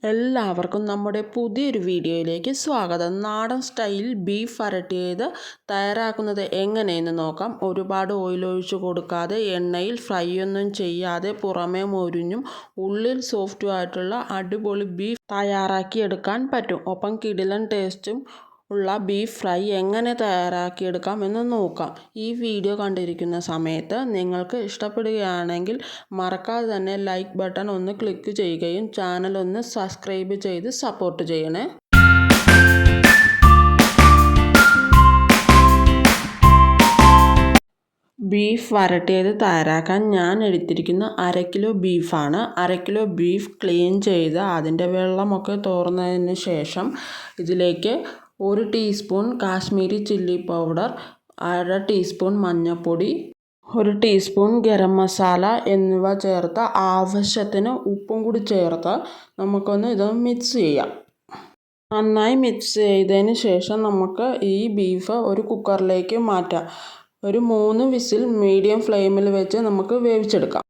എല്ലാവർക്കും നമ്മുടെ പുതിയൊരു വീഡിയോയിലേക്ക് സ്വാഗതം. നാടൻ സ്റ്റൈലിൽ ബീഫ് വരട്ടിയത് തയ്യാറാക്കുന്നത് എങ്ങനെയെന്ന് നോക്കാം. ഒരുപാട് ഓയിൽ ഒഴിച്ച് കൊടുക്കാതെ എണ്ണയിൽ ഫ്രൈ ഒന്നും ചെയ്യാതെ പുറമേ മൊരിഞ്ഞും ഉള്ളിൽ സോഫ്റ്റും ആയിട്ടുള്ള അടിപൊളി ബീഫ് തയ്യാറാക്കിയെടുക്കാൻ പറ്റും. ഒപ്പം കിടിലൻ ടേസ്റ്റും ഉള്ള ബീഫ് ഫ്രൈ എങ്ങനെ തയ്യാറാക്കിയെടുക്കാം എന്ന് നോക്കാം. ഈ വീഡിയോ കണ്ടിരിക്കുന്ന സമയത്ത് നിങ്ങൾക്ക് ഇഷ്ടപ്പെടുകയാണെങ്കിൽ മറക്കാതെ തന്നെ ലൈക്ക് ബട്ടൺ ഒന്ന് ക്ലിക്ക് ചെയ്യുകയും ചാനൽ ഒന്ന് സബ്സ്ക്രൈബ് ചെയ്ത് സപ്പോർട്ട് ചെയ്യണേ. ബീഫ് വരട്ടിയത് തയ്യാറാക്കാൻ ഞാൻ എടുത്തിരിക്കുന്ന 1/2 കിലോ ബീഫാണ്. 1/2 കിലോ ബീഫ് ക്ലീൻ ചെയ്ത് അതിൻ്റെ വെള്ളമൊക്കെ തോർന്നതിന് ശേഷം ഇതിലേക്ക് 1 teaspoon Kashmiri chilli powder, 1/2 teaspoon മഞ്ഞൾപ്പൊടി, 1 ടീസ്പൂൺ ഗരം മസാല എന്നിവ ചേർത്ത് ആവശ്യത്തിന് ഉപ്പും കൂടി ചേർത്ത് നമുക്കൊന്ന് ഇത് മിക്സ് ചെയ്യാം. നന്നായി മിക്സ് ചെയ്തതിന് ശേഷം നമുക്ക് ഈ ബീഫ് ഒരു കുക്കറിലേക്ക് മാറ്റാം. ഒരു 3 വിസിൽ മീഡിയം ഫ്ലെയിമിൽ വെച്ച് നമുക്ക് വേവിച്ചെടുക്കാം.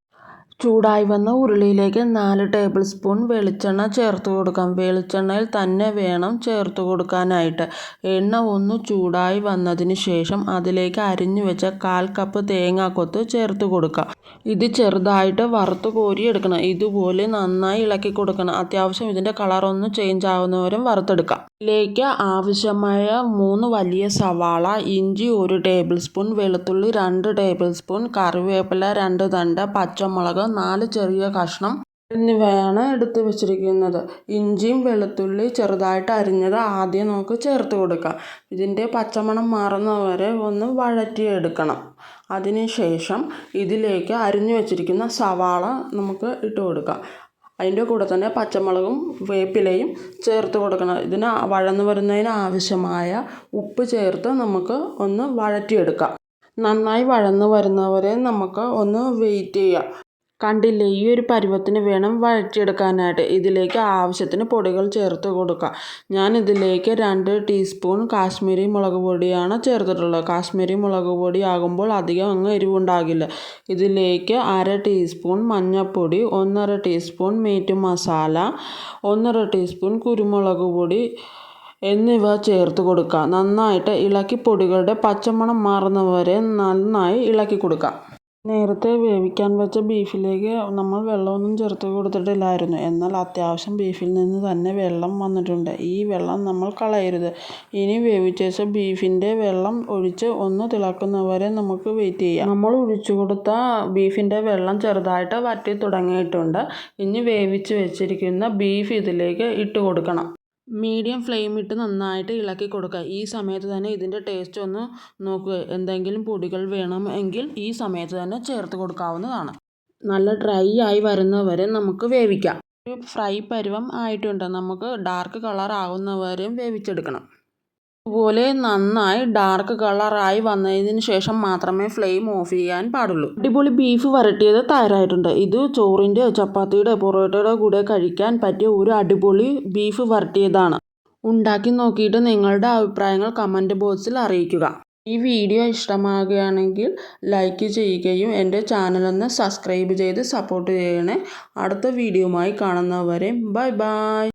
ചൂടായി വന്ന ഉരുളിയിലേക്ക് 4 ടേബിൾ സ്പൂൺ വെളിച്ചെണ്ണ ചേർത്ത് കൊടുക്കാം. വെളിച്ചെണ്ണയിൽ തന്നെ വേണം ചേർത്ത് കൊടുക്കാനായിട്ട്. എണ്ണ ഒന്ന് ചൂടായി വന്നതിന് ശേഷം അതിലേക്ക് അരിഞ്ഞു വെച്ച 1/4 കപ്പ് തേങ്ങാക്കൊത്ത് ചേർത്ത് കൊടുക്കാം. ഇത് ചെറുതായിട്ട് വറുത്ത് കോരിയെടുക്കണം. ഇതുപോലെ നന്നായി ഇളക്കി കൊടുക്കണം. അത്യാവശ്യം ഇതിൻ്റെ കളർ ഒന്ന് ചേഞ്ച് ആവുന്നവരും വറുത്തെടുക്കാം. ഇതിലേക്ക് ആവശ്യമായ 3 വലിയ സവാള, ഇഞ്ചി 1 ടേബിൾ സ്പൂൺ, വെളുത്തുള്ളി 2 ടേബിൾ സ്പൂൺ, കറിവേപ്പില 2 തണ്ട്, പച്ചമുളക് 4 ചെറിയ കഷ്ണം എന്നിവയാണ് എടുത്ത് വെച്ചിരിക്കുന്നത്. ഇഞ്ചിയും വെളുത്തുള്ളി ചെറുതായിട്ട് അരിഞ്ഞത് ആദ്യം നമുക്ക് ചേർത്ത് കൊടുക്കാം. ഇതിൻ്റെ പച്ചമണം മാറുന്നവരെ ഒന്ന് വഴറ്റിയെടുക്കണം. അതിനുശേഷം ഇതിലേക്ക് അരിഞ്ഞു വെച്ചിരിക്കുന്ന സവാള നമുക്ക് ഇട്ട് കൊടുക്കാം. അതിൻ്റെ കൂടെ തന്നെ പച്ചമുളകും വേപ്പിലയും ചേർത്ത് കൊടുക്കണം. ഇതിന് വഴന്നു വരുന്നതിന് ആവശ്യമായ ഉപ്പ് ചേർത്ത് നമുക്ക് ഒന്ന് വഴറ്റിയെടുക്കാം. നന്നായി വഴന്നു വരുന്നവരെ നമുക്ക് ഒന്ന് വെയിറ്റ് ചെയ്യാം. കണ്ടില്ലേ, ഈ ഒരു പരുവത്തിന് വേണം വഴറ്റിയെടുക്കാനായിട്ട്. ഇതിലേക്ക് ആവശ്യത്തിന് പൊടികൾ ചേർത്ത് കൊടുക്കുക. ഞാൻ ഇതിലേക്ക് 2 ടീസ്പൂൺ കാശ്മീരി മുളക് പൊടിയാണ് ചേർത്തിട്ടുള്ളത്. കാശ്മീരി മുളക് പൊടി ആകുമ്പോൾ അധികം അങ്ങ് എരിവുണ്ടാകില്ല. ഇതിലേക്ക് 1/2 ടീസ്പൂൺ മഞ്ഞൾപ്പൊടി, 1/2 ടീസ്പൂൺ മീറ്റ് മസാല, 1/2 ടീസ്പൂൺ കുരുമുളക് പൊടി എന്നിവ ചേർത്ത് കൊടുക്കുക. നന്നായിട്ട് ഇളക്കി പൊടികളുടെ പച്ചമണം മാറുന്നവരെ നന്നായി ഇളക്കി കൊടുക്കുക. നേരത്തെ വേവിക്കാൻ വെച്ച ബീഫിലേക്ക് നമ്മൾ വെള്ളമൊന്നും ചേർത്ത് കൊടുത്തിട്ടില്ലായിരുന്നു. എന്നാൽ അത്യാവശ്യം ബീഫിൽ നിന്ന് തന്നെ വെള്ളം വന്നിട്ടുണ്ട്. ഈ വെള്ളം നമ്മൾ കളയരുത്. ഇനി വേവിച്ച ശേഷം ബീഫിൻ്റെ വെള്ളം ഒഴിച്ച് ഒന്ന് തിളക്കുന്നവരെ നമുക്ക് വെയിറ്റ് ചെയ്യാം. നമ്മൾ ഒഴിച്ചു കൊടുത്ത ബീഫിൻ്റെ വെള്ളം ചെറുതായിട്ട് വറ്റി തുടങ്ങിയിട്ടുണ്ട്. ഇനി വേവിച്ച് വെച്ചിരിക്കുന്ന ബീഫ് ഇതിലേക്ക് ഇട്ട് കൊടുക്കണം. മീഡിയം ഫ്ലെയിം ഇട്ട് നന്നായിട്ട് ഇളക്കി കൊടുക്കുക. ഈ സമയത്ത് തന്നെ ഇതിൻ്റെ ടേസ്റ്റ് ഒന്ന് നോക്കുക. എന്തെങ്കിലും പൊടികൾ വേണമെങ്കിൽ ഈ സമയത്ത് തന്നെ ചേർത്ത് കൊടുക്കാവുന്നതാണ്. നല്ല ഡ്രൈ ആയി വരുന്നവരെ നമുക്ക് വേവിക്കാം. ഒരു ഫ്രൈ പരുവം ആയിട്ടുണ്ട്. നമുക്ക് ഡാർക്ക് കളർ ആകുന്നവരെയും വേവിച്ചെടുക്കണം. ഇതുപോലെ നന്നായി ഡാർക്ക് കളറായി വന്നതിന് ശേഷം മാത്രമേ ഫ്ലെയിം ഓഫ് ചെയ്യാൻ പാടുള്ളൂ. അടിപൊളി ബീഫ് വരട്ടിയത് തയ്യാറായിട്ടുണ്ട്. ഇത് ചോറിൻ്റെ, ചപ്പാത്തിയുടെ, പൊറോട്ടയുടെ കൂടെ കഴിക്കാൻ പറ്റിയ ഒരു അടിപൊളി ബീഫ് വരട്ടിയതാണ്. ഉണ്ടാക്കി നോക്കിയിട്ട് നിങ്ങളുടെ അഭിപ്രായങ്ങൾ കമൻറ്റ് ബോക്സിൽ അറിയിക്കുക. ഈ വീഡിയോ ഇഷ്ടമാകുകയാണെങ്കിൽ ലൈക്ക് ചെയ്യുകയും എൻ്റെ ചാനലൊന്ന് സബ്സ്ക്രൈബ് ചെയ്ത് സപ്പോർട്ട് ചെയ്യണേ. അടുത്ത വീഡിയോയുമായി കാണുന്നവരെ ബൈ ബൈ.